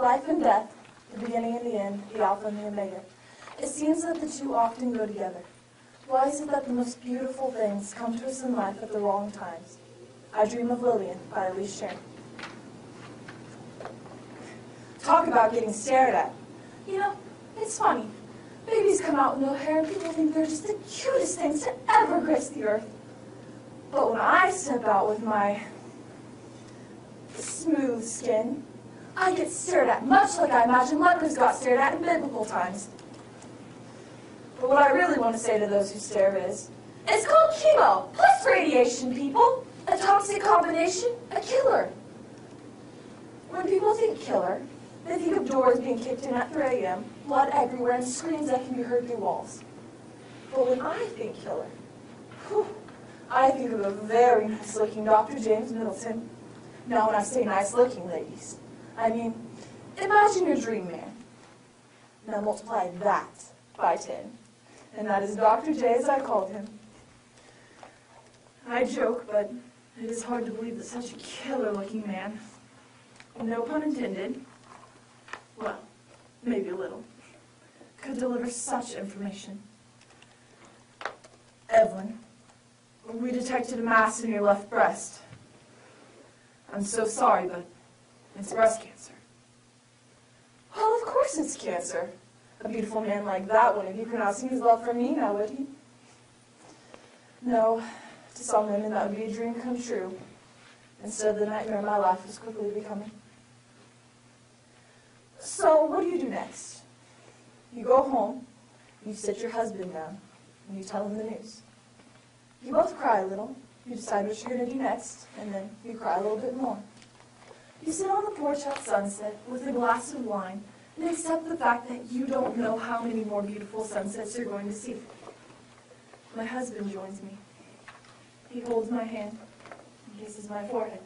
life and death, the beginning and the end, the Alpha and the Omega. It seems that the two often go together. Why is it that the most beautiful things come to us in life at the wrong times? I Dream of Lillian by Elise Sharon. Talk about getting stared at. You know, it's funny. Babies come out with no hair and people think they're just the cutest things to ever grace the earth. But when I step out with my smooth skin, I get stared at, much like I imagine lepers got stared at in biblical times. But what I really want to say to those who stare is, it's called chemo, plus radiation, people. A toxic combination, a killer. When people think killer, they think of doors being kicked in at 3 a.m., blood everywhere, and screams that can be heard through walls. But when I think killer, I think of a very nice-looking Dr. James Middleton. Now, when I say nice-looking, ladies, I mean, imagine your dream man. Now multiply that by 10. And that is Dr. J, as I called him. I joke, but it is hard to believe that such a killer-looking man, no pun intended, well, maybe a little, could deliver such information. Evelyn, we detected a mass in your left breast. I'm so sorry, but it's breast cancer. Well, of course it's cancer. A beautiful man like that wouldn't be pronouncing his love for me, now would he? No, to some women that would be a dream come true, instead of the nightmare my life was quickly becoming. So, what do you do next? You go home, you sit your husband down, and you tell him the news. You both cry a little, you decide what you're going to do next, and then you cry a little bit more. You sit on the porch at sunset with a glass of wine and accept the fact that you don't know how many more beautiful sunsets you're going to see. My husband joins me. He holds my hand and kisses my forehead.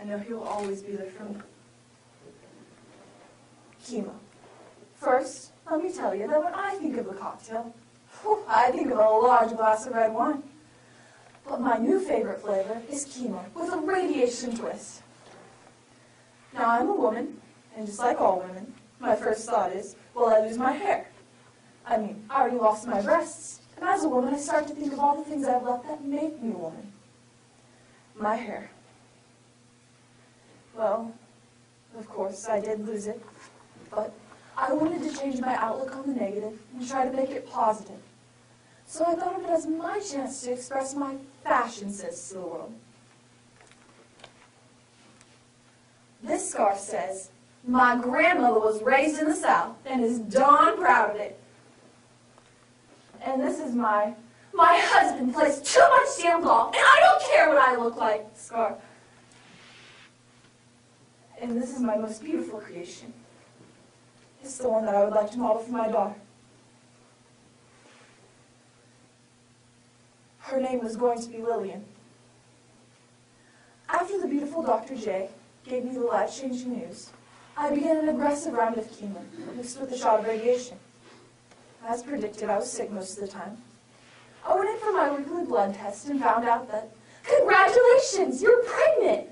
I know he'll always be there for me. Chemo. First, let me tell you that when I think of a cocktail, I think of a large glass of red wine. But my new favorite flavor is chemo with a radiation twist. Now, I'm a woman, and just like all women, my first thought is, will I lose my hair? I mean, I already lost my breasts, and as a woman, I start to think of all the things I've left that make me a woman. My hair. Well, of course, I did lose it, but I wanted to change my outlook on the negative and try to make it positive. So I thought of it as my chance to express my fashion sense to the world. This scarf says, my grandmother was raised in the South and is darn proud of it. And this is my husband plays too much damn golf and I don't care what I look like scarf. And this is my most beautiful creation. It's the one that I would like to model for my daughter. Her name was going to be Lillian. After the beautiful Dr. J gave me the life-changing news, I began an aggressive round of chemo, mixed with a shot of radiation. As predicted, I was sick most of the time. I went in for my weekly blood test and found out that, congratulations, you're pregnant!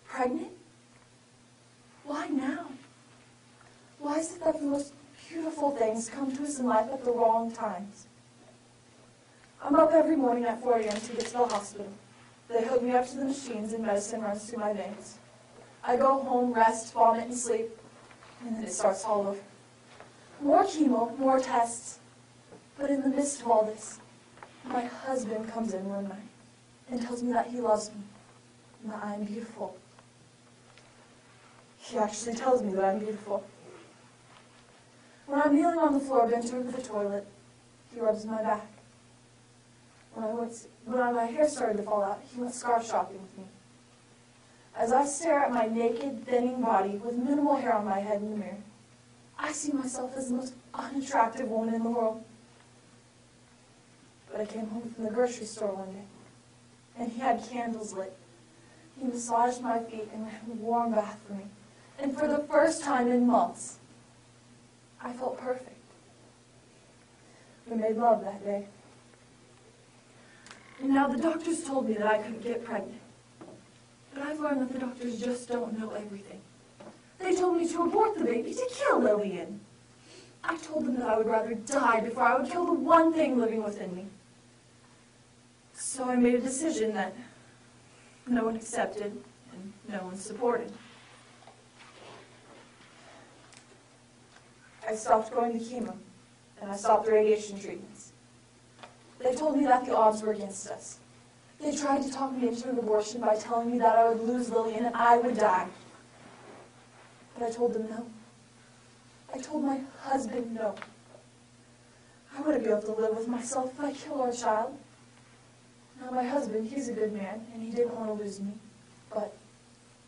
Pregnant? Why now? Why is it that the most beautiful things come to us in life at the wrong times? I'm up every morning at 4 a.m. to get to the hospital. They hook me up to the machines and medicine runs through my veins. I go home, rest, vomit, and sleep, and then it starts all over. More chemo, more tests. But in the midst of all this, my husband comes in one night and tells me that he loves me and that I am beautiful. He actually tells me that I'm beautiful. When I'm kneeling on the floor bent over the toilet, he rubs my back. When my hair started to fall out, he went scarf shopping with me. As I stare at my naked, thinning body with minimal hair on my head in the mirror, I see myself as the most unattractive woman in the world. But I came home from the grocery store one day, and he had candles lit. He massaged my feet and ran a warm bath for me. And for the first time in months, I felt perfect. We made love that day. And now the doctors told me that I couldn't get pregnant. But I've learned that the doctors just don't know everything. told me to abort the baby to kill Lillian. I told them that I would rather die before I would kill the one thing living within me. So I made a decision that no one accepted and no one supported. I stopped going to chemo, and I stopped the radiation treatments. They told me that the odds were against us. They tried to talk me into an abortion by telling me that I would lose Lillian and I would die. But I told them no. I told my husband no. I wouldn't be able to live with myself if I killed our child. Now my husband, he's a good man, and he didn't want to lose me. But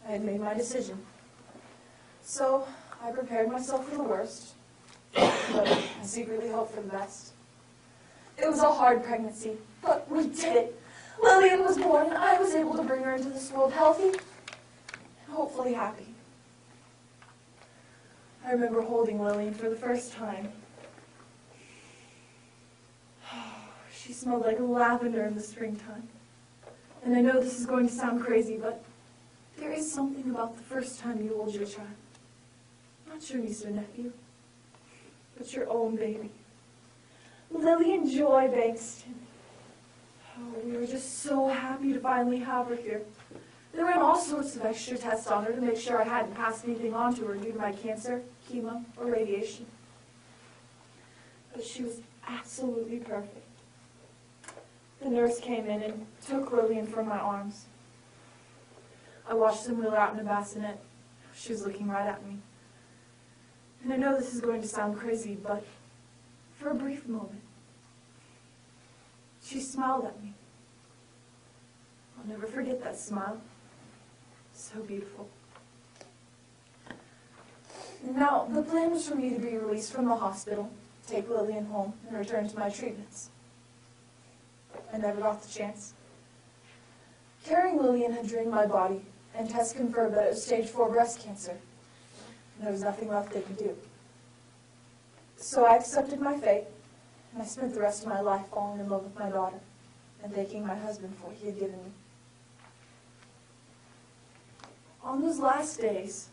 I had made my decision. So I prepared myself for the worst, but I secretly hoped for the best. It was a hard pregnancy, but we did it. Lillian was born, and I was able to bring her into this world healthy and hopefully happy. I remember holding Lillian for the first time. She smelled like lavender in the springtime. And I know this is going to sound crazy, but there is something about the first time you hold your child. Not your niece or nephew, but your own baby. Lillian Joy Bankston. Oh, we were just so happy to finally have her here. They ran all sorts of extra tests on her to make sure I hadn't passed anything on to her due to my cancer, chemo, or radiation. But she was absolutely perfect. The nurse came in and took Lillian from my arms. I watched them wheel her out in a bassinet. She was looking right at me. And I know this is going to sound crazy, but for a brief moment, she smiled at me. I'll never forget that smile. So beautiful. Now, the plan was for me to be released from the hospital, take Lillian home, and return to my treatments. I never got the chance. Carrying Lillian had drained my body, and tests confirmed that it was stage 4 breast cancer. And there was nothing left they could do. So I accepted my fate, and I spent the rest of my life falling in love with my daughter and thanking my husband for what he had given me. On those last days,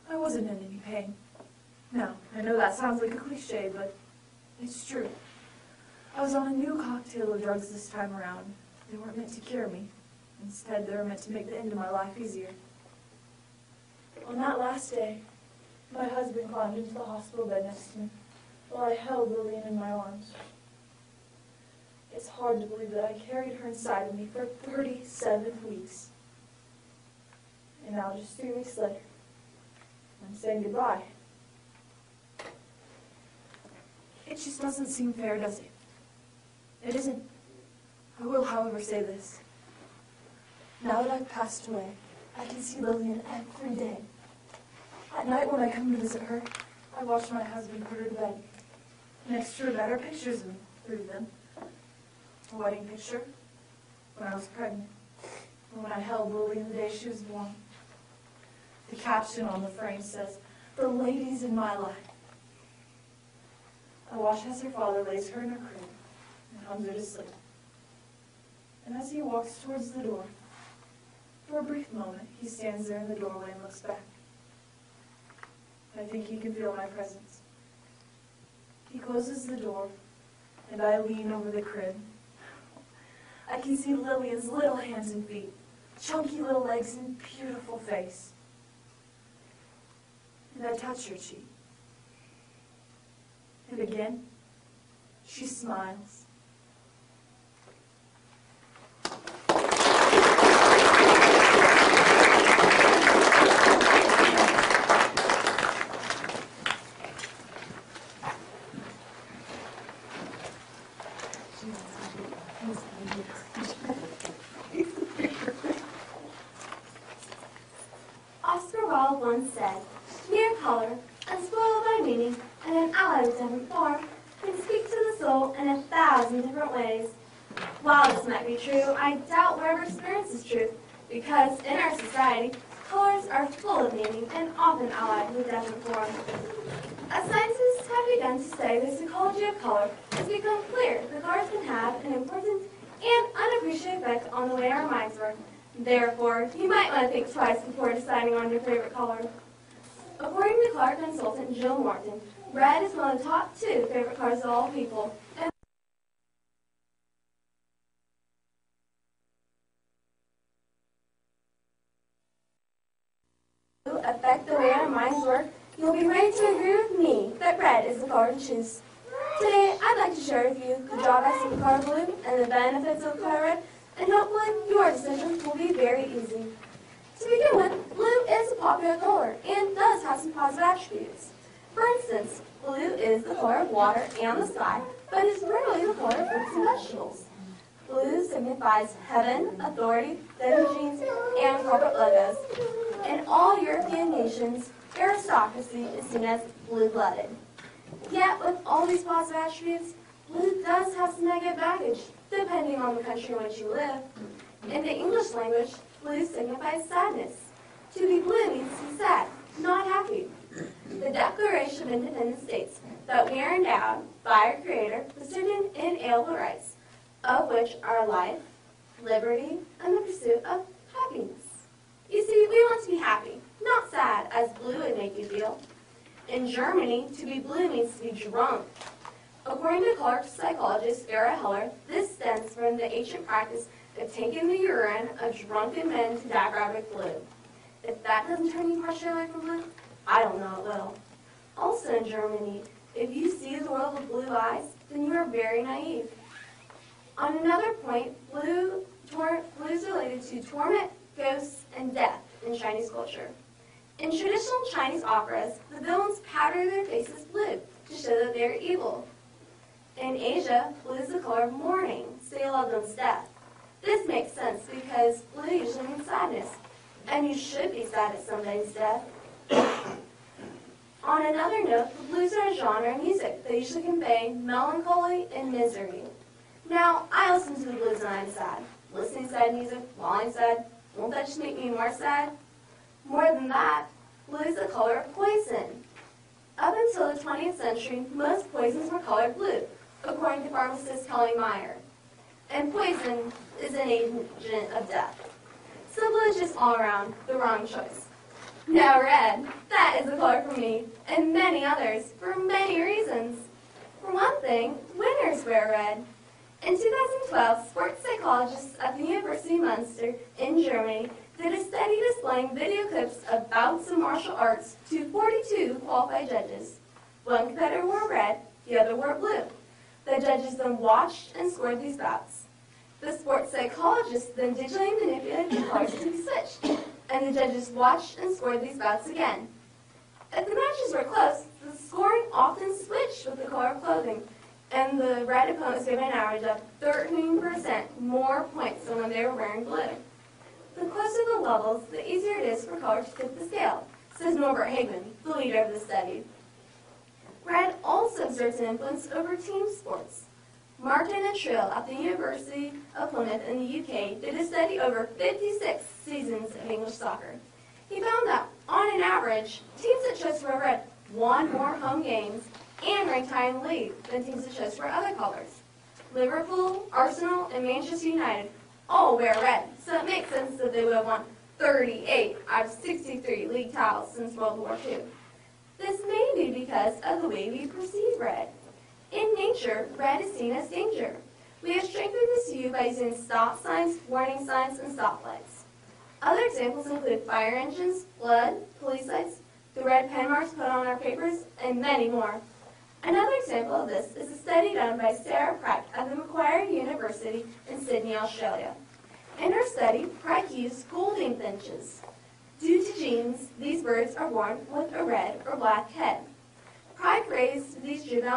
I wasn't in any pain. No, I know that sounds like a cliche, but it's true. I was on a new cocktail of drugs this time around. They weren't meant to cure me. Instead, they were meant to make the end of my life easier. On that last day, my husband climbed into the hospital bed next to me while I held Lillian in my arms. It's hard to believe that I carried her inside of me for 37 weeks. And now, just 3 weeks later, I'm saying goodbye. It just doesn't seem fair, does it? It isn't. I will, however, say this. Now that I've passed away, I can see Lillian every day. At night when I come to visit her, I watch my husband put her to bed. Next to her bed are pictures of 3 of them. A wedding picture, when I was pregnant, and when I held Lillian the day she was born. The caption on the frame says, "The ladies in my life." I watch as her father lays her in her crib and hums her to sleep. And as he walks towards the door, for a brief moment, he stands there in the doorway and looks back. I think he can feel my presence. He closes the door, and I lean over the crib. I can see Lillian's little hands and feet, chunky little legs and beautiful face. And I touch her cheek. And again, she smiles. Oscar Wilde once said, "Mere color, unspoiled by meaning, and an ally with different form, can speak to the soul in 1,000 different ways." While this might be true, I doubt wherever experience is truth, because in our society, colors are full of meaning and often allied with different forms. As scientists have begun to study the psychology of color, it's become clear that colors can have an important and unappreciated effect on the way our minds work. Therefore, you might want to think twice before deciding on your favorite color. According to car consultant Jill Morton, red is one of the top 2 favorite colors of all people. And affect the way our minds work, you'll be ready to agree with me that red is the color to choose. Today, I'd like to share with you the drawbacks of the color blue and the benefits of the color red, and hopefully your decision will be very easy. To begin with, blue is a popular color and does have some positive attributes. For instance, blue is the color of water and the sky, but is rarely the color of fruits and vegetables. Blue signifies heaven, authority, denim jeans, and corporate logos. In all European nations, aristocracy is seen as blue-blooded. Yet, with all these positive attributes, blue does have some negative baggage, depending on the country in which you live. In the English language, blue signifies sadness. To be blue means to be sad, not happy. The Declaration of Independence states that we are endowed by our Creator with certain inalienable rights, of which are life, liberty, and the pursuit of happiness. You see, we want to be happy, not sad, as blue would make you feel. In Germany, to be blue means to be drunk. According to color psychologist Vera Heller, this stems from the ancient practice of taking the urine of drunken men to diagrabic blue. If that doesn't turn you partially away from blue, I don't know it will. Also in Germany, if you see the world with blue eyes, then you are very naive. On another point, blue is related to torment, ghosts, and death in Chinese culture. In traditional Chinese operas, the villains powder their faces blue to show that they are evil. In Asia, blue is the color of mourning, so you love one's death. This makes sense because blue usually means sadness, and you should be sad at somebody's death. On another note, the blues are a genre of music that usually convey melancholy and misery. Now, I listen to the blues when I'm sad. Listening to sad music while I'm sad, won't that just make me more sad? More than that, blue is the color of poison. Up until the 20th century, most poisons were colored blue, according to pharmacist Kelly Meyer. And poison is an agent of death. So blue is just all around the wrong choice. Now red, that is the color for me, and many others, for many reasons. For one thing, winners wear red. In 2012, sports psychologists at the University of Munster in Germany did a study displaying video clips of bouts of martial arts to 42 qualified judges. One competitor wore red, the other wore blue. The judges then watched and scored these bouts. The sports psychologists then digitally manipulated the colors to be switched, and the judges watched and scored these bouts again. If the matches were close, the scoring often switched with the color of clothing, and the red opponent was given an average of 13% more points than when they were wearing blue. The closer the levels, the easier it is for color to tip the scale, says Norbert Hagman, the leader of the study. Red also exerts an influence over team sports. Martin and Trill at the University of Plymouth in the UK did a study over 56 seasons of English soccer. He found that, on an average, teams that chose to wear red won more home games and ranked higher in the league than teams that chose to wear other colors. Liverpool, Arsenal, and Manchester United all wear red, so it makes sense that they would have won 38 out of 63 league titles since World War II. This may be because of the way we perceive red. In nature, red is seen as danger. We have strengthened this view by using stop signs, warning signs, and stoplights. Other examples include fire engines, blood, police lights, the red pen marks put on our papers, and many more. Another example of this is a study done by Sarah Pryke at the Macquarie University in Sydney, Australia. In her study, Pryke used golden finches. Due to genes, these birds are born with a red or black head. Pryke raised these juvenile